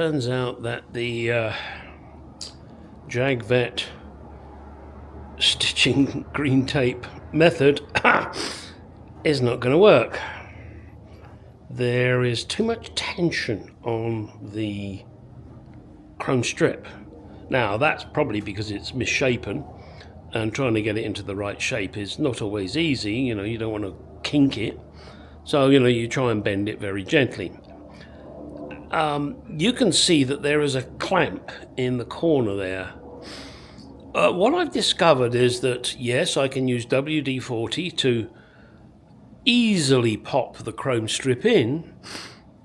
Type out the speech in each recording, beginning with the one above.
turns out that the Jaguar stitching green tape method is not going to work. There is too much tension on the chrome strip. Now that's probably because it's misshapen, and trying to get it into the right shape is not always easy. You know, you don't want to kink it, so you try and bend it very gently. You can see that there is a clamp in the corner there. What I've discovered is that yes, I can use WD-40 to easily pop the chrome strip in,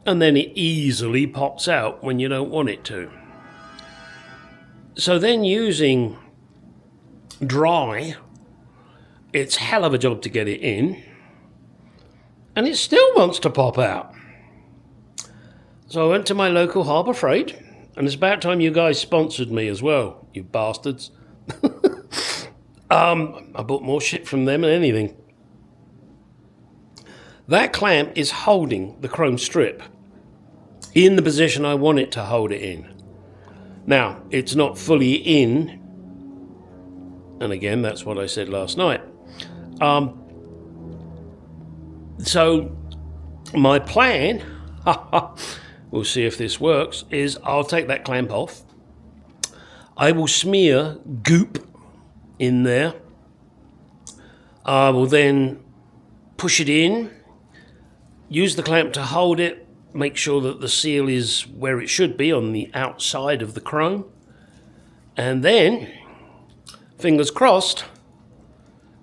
and then it easily pops out when you don't want it to. So then using dry, it's a hell of a job to get it in, and it still wants to pop out. So I went to my local Harbour Freight, and it's about time you guys sponsored me as well, you bastards. I bought more shit from them than anything. That clamp is holding the chrome strip in the position I want it to hold it in. Now, it's not fully in, and again, that's what I said last night. So, my plan, we'll see if this works, is I'll take that clamp off. I will smear goop in there. I will then push it in, use the clamp to hold it, make sure that the seal is where it should be on the outside of the chrome, and then, fingers crossed,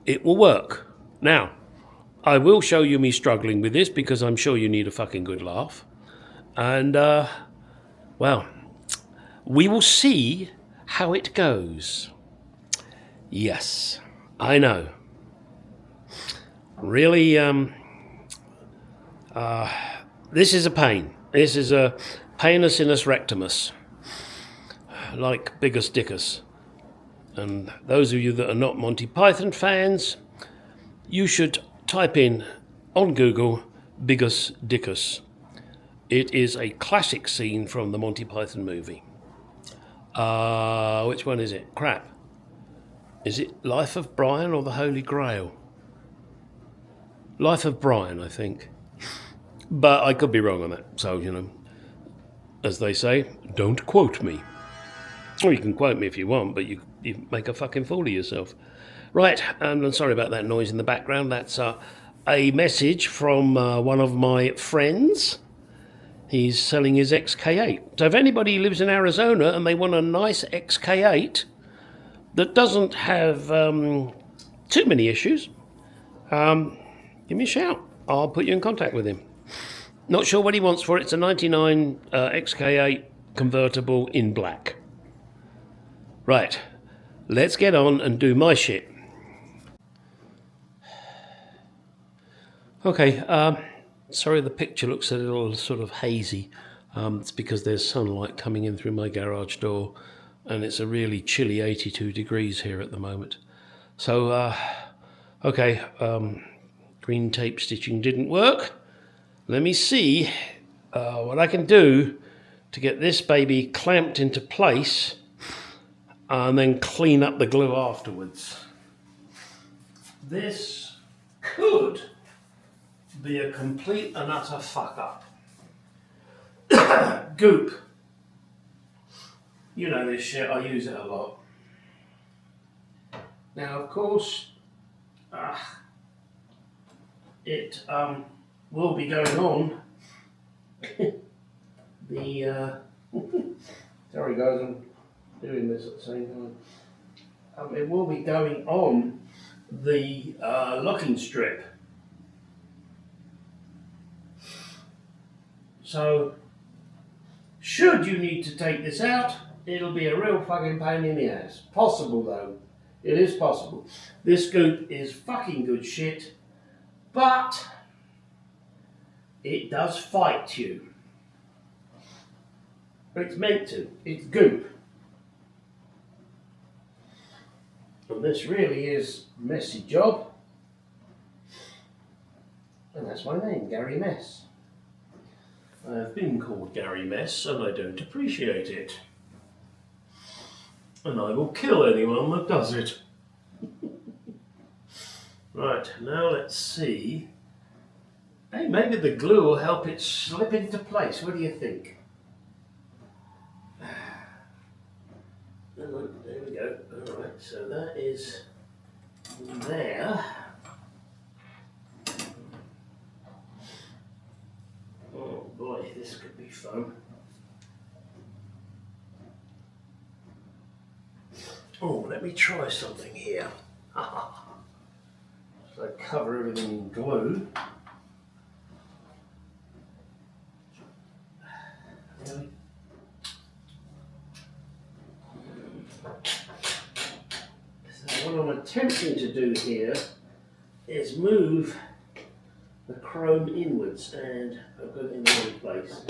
it will work. Now, I will show you me struggling with this because I'm sure you need a fucking good laugh. And, well, we will see how it goes. Yes, I know. Really, this is a pain. This is a painus sinus rectimus, like Biggus Dickus. And those of you that are not Monty Python fans, you should type in on Google Biggus Dickus. It is a classic scene from the Monty Python movie. Which one is it? Crap. Is it Life of Brian or the Holy Grail? Life of Brian, I think. But I could be wrong on that. So, as they say, don't quote me. Or you can quote me if you want, but you make a fucking fool of yourself. Right, I'm sorry about that noise in the background. That's a message from one of my friends. He's selling his XK8. So if anybody lives in Arizona and they want a nice XK8 that doesn't have too many issues, give me a shout. I'll put you in contact with him. Not sure what he wants for it. It's a 99 XK8 convertible in black. Right, let's get on and do my shit. Okay, sorry the picture looks a little sort of hazy. It's because there's sunlight coming in through my garage door, and it's a really chilly 82 degrees here at the moment. So, okay, green tape stitching didn't work. Let me see what I can do to get this baby clamped into place and then clean up the glue afterwards. This could be a complete and utter fuck up. Goop. You know this shit, I use it a lot. Now, of course, it will be going on the sorry guys, I'm doing this at the same time. It will be going on the locking strip. So, should you need to take this out, it'll be a real fucking pain in the ass. Possible though, it is possible. This goop is fucking good shit, but it does fight you. It's meant to, it's goop. And this really is a messy job. And that's my name, Gary Mess. I have been called Gary Mess and I don't appreciate it. And I will kill anyone that does it. Right, now let's see. Hey, maybe the glue will help it slip into place. What do you think? There we go. Alright, so that is there. Oh boy, this could be fun. Oh, let me try something here. So I cover everything in glue. So what I'm attempting to do here is move the chrome inwards, and I've got it in the wrong place.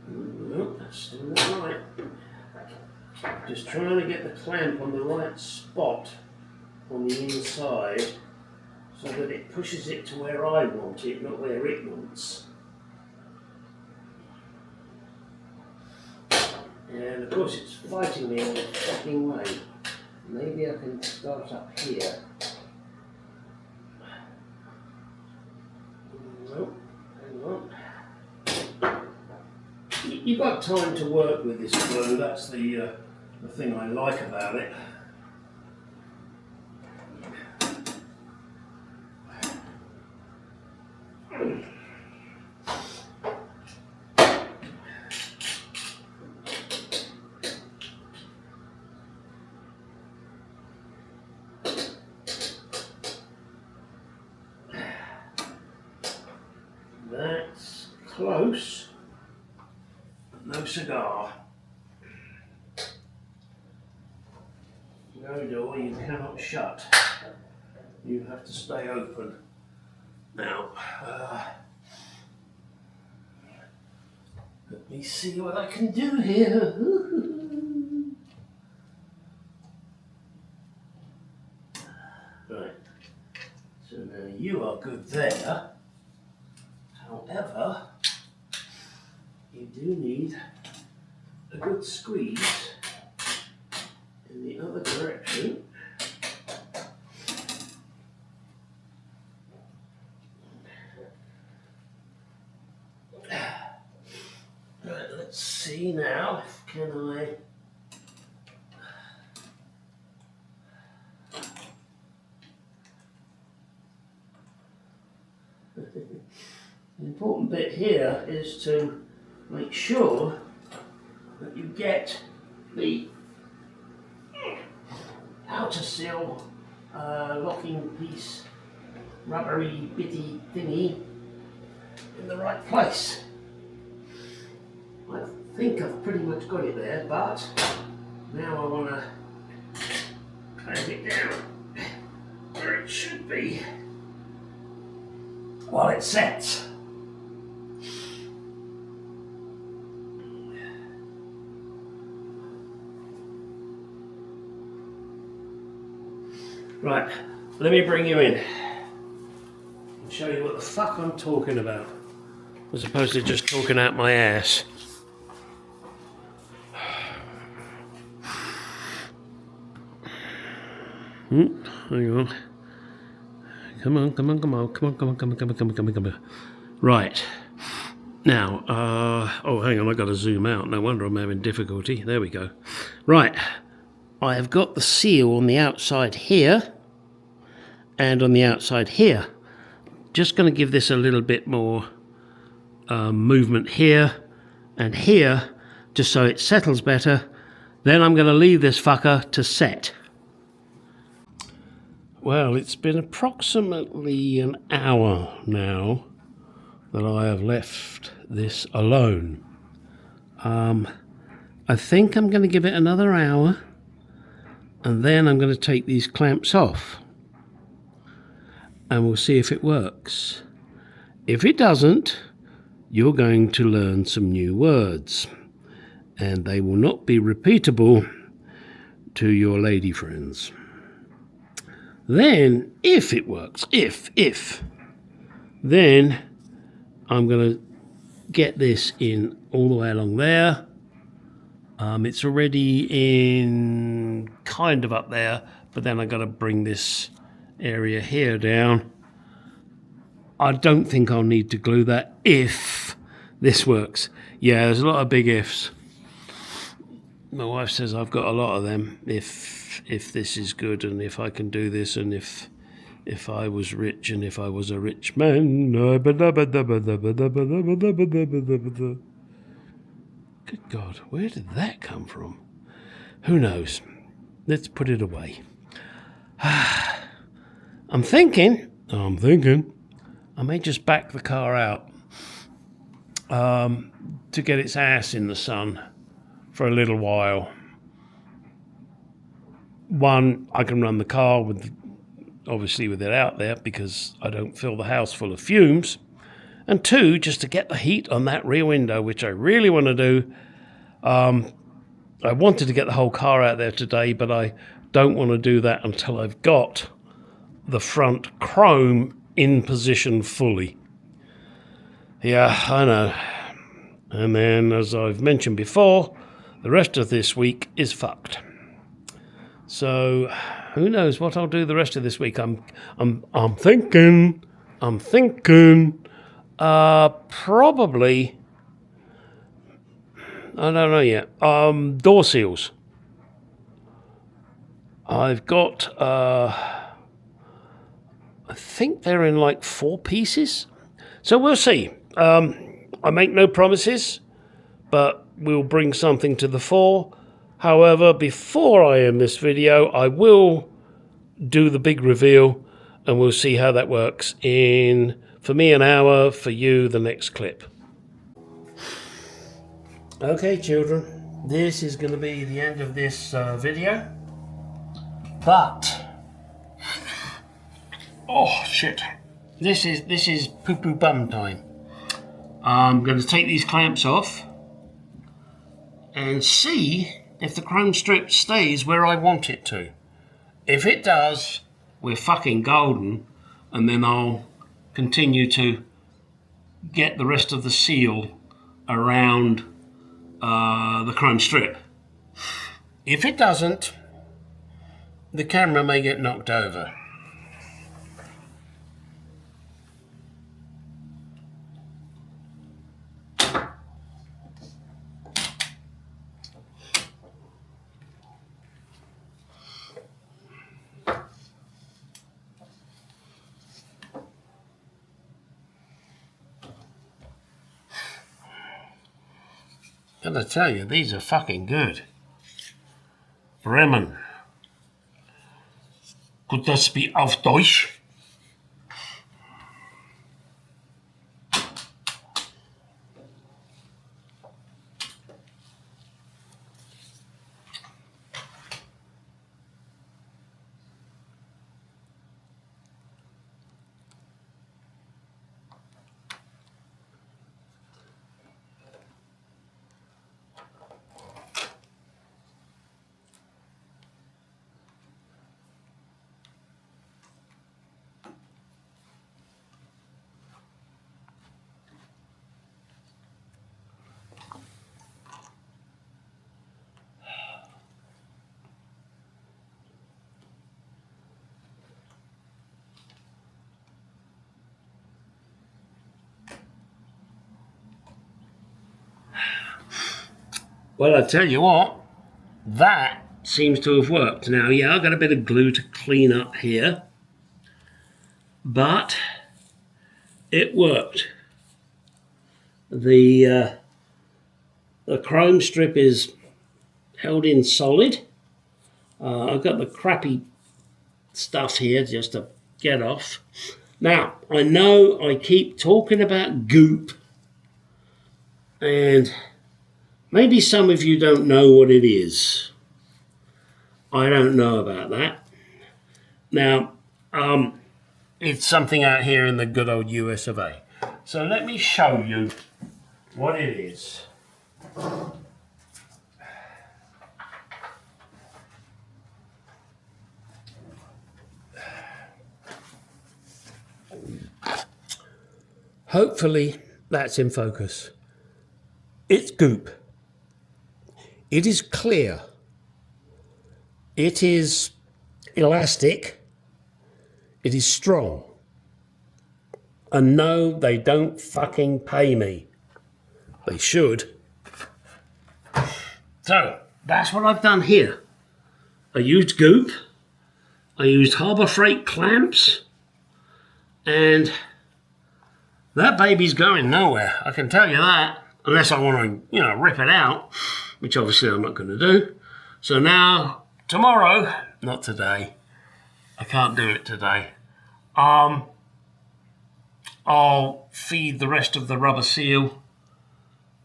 Nope, that's still not right. Just trying to get the clamp on the right spot on the inside so that it pushes it to where I want it, not where it wants. And of course it's fighting me all the fucking way. Maybe I can start up here. Nope, hang on. You've got time to work with this glue, that's the thing I like about it. That's close. No cigar. No door you cannot shut. You have to stay open. Now, let me see what I can do here. Right. So now you are good there. However, you do need a good squeeze in the other direction. Right, let's see now, can I... The important bit here is to make sure that you get the outer seal locking piece, rubbery bitty thingy in the right place. I think I've pretty much got it there, but now I want to clamp it down where it should be while it sets. Right, let me bring you in and show you what the fuck I'm talking about, as opposed to just talking out my ass. Hang on. Come on. Right. Now, oh, hang on, I've got to zoom out. No wonder I'm having difficulty. There we go. Right. I have got the seal on the outside here and on the outside here. Just going to give this a little bit more movement here and here, just so it settles better. Then I'm going to leave this fucker to set. Well, it's been approximately an hour now that I have left this alone. I think I'm going to give it another hour, and then I'm going to take these clamps off and we'll see if it works. If it doesn't, you're going to learn some new words, and they will not be repeatable to your lady friends. Then, if it works, then I'm going to get this in all the way along there. It's already in kind of up there, but then I've got to bring this area here down. I don't think I'll need to glue that if this works. Yeah, there's a lot of big ifs. My wife says I've got a lot of them. If this is good, and if I can do this, and if I was rich, and if I was a rich man. Good God, where did that come from? Who knows? Let's put it away. I'm thinking I may just back the car out to get its ass in the sun for a little while. One, I can run the car obviously with it out there because I don't fill the house full of fumes. And two, just to get the heat on that rear window, which I really want to do. I wanted to get the whole car out there today, but I don't want to do that until I've got the front chrome in position fully. Yeah, I know. And then, as I've mentioned before, the rest of this week is fucked. So, who knows what I'll do the rest of this week? I'm thinking, probably, I don't know yet. Door seals. I've got, I think they're in like 4 pieces. So we'll see. I make no promises, but we'll bring something to the fore. However, before I end this video, I will do the big reveal, and we'll see how that works in, for me, an hour, for you, the next clip. Okay, children, this is going to be the end of this video, but, oh shit, this is poo-poo bum time. I'm going to take these clamps off and see if the chrome strip stays where I want it to. If it does, we're fucking golden, and then I'll continue to get the rest of the seal around the chrome strip. If it doesn't, the camera may get knocked over. Gotta tell you, these are fucking good. Bremen. Could das be auf Deutsch? Well, I tell you what, that seems to have worked. Now, yeah, I've got a bit of glue to clean up here, but it worked. The chrome strip is held in solid. I've got the crappy stuff here just to get off. Now, I know I keep talking about goop, and maybe some of you don't know what it is. I don't know about that. Now, it's something out here in the good old US of A. So let me show you what it is. Hopefully that's in focus. It's goop. It is clear. It is elastic. It is strong. And no, they don't fucking pay me. They should. So, that's what I've done here. I used goop. I used Harbor Freight clamps. And that baby's going nowhere. I can tell you that. Unless I want to, rip it out. Which obviously I'm not going to do. So now, tomorrow, not today. I can't do it today. I'll feed the rest of the rubber seal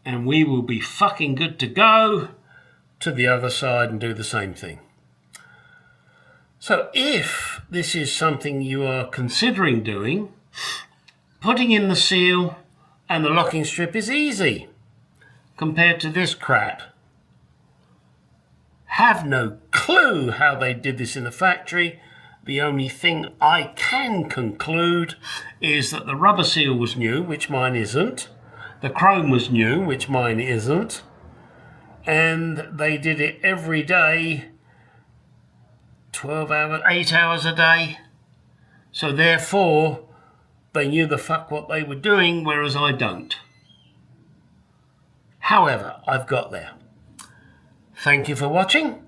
and we will be fucking good to go to the other side and do the same thing. So if this is something you are considering doing, putting in the seal and the locking strip is easy compared to this crap. Have no clue how they did this in the factory. The only thing I can conclude is that the rubber seal was new, which mine isn't. The chrome was new, which mine isn't. And they did it every day, 12 hours, 8 hours a day. So therefore, they knew the fuck what they were doing, whereas I don't. However, I've got there. Thank you for watching.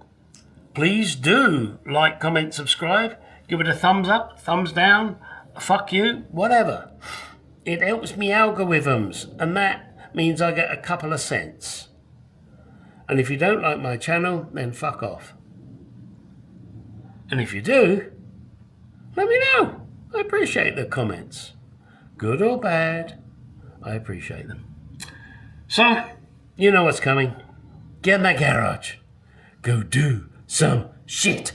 Please do like, comment, subscribe. Give it a thumbs up, thumbs down, fuck you, whatever. It helps me algorithms, and that means I get a couple of cents. And if you don't like my channel, then fuck off. And if you do, let me know. I appreciate the comments. Good or bad, I appreciate them. So, you know what's coming. Get in that garage. Go do some shit.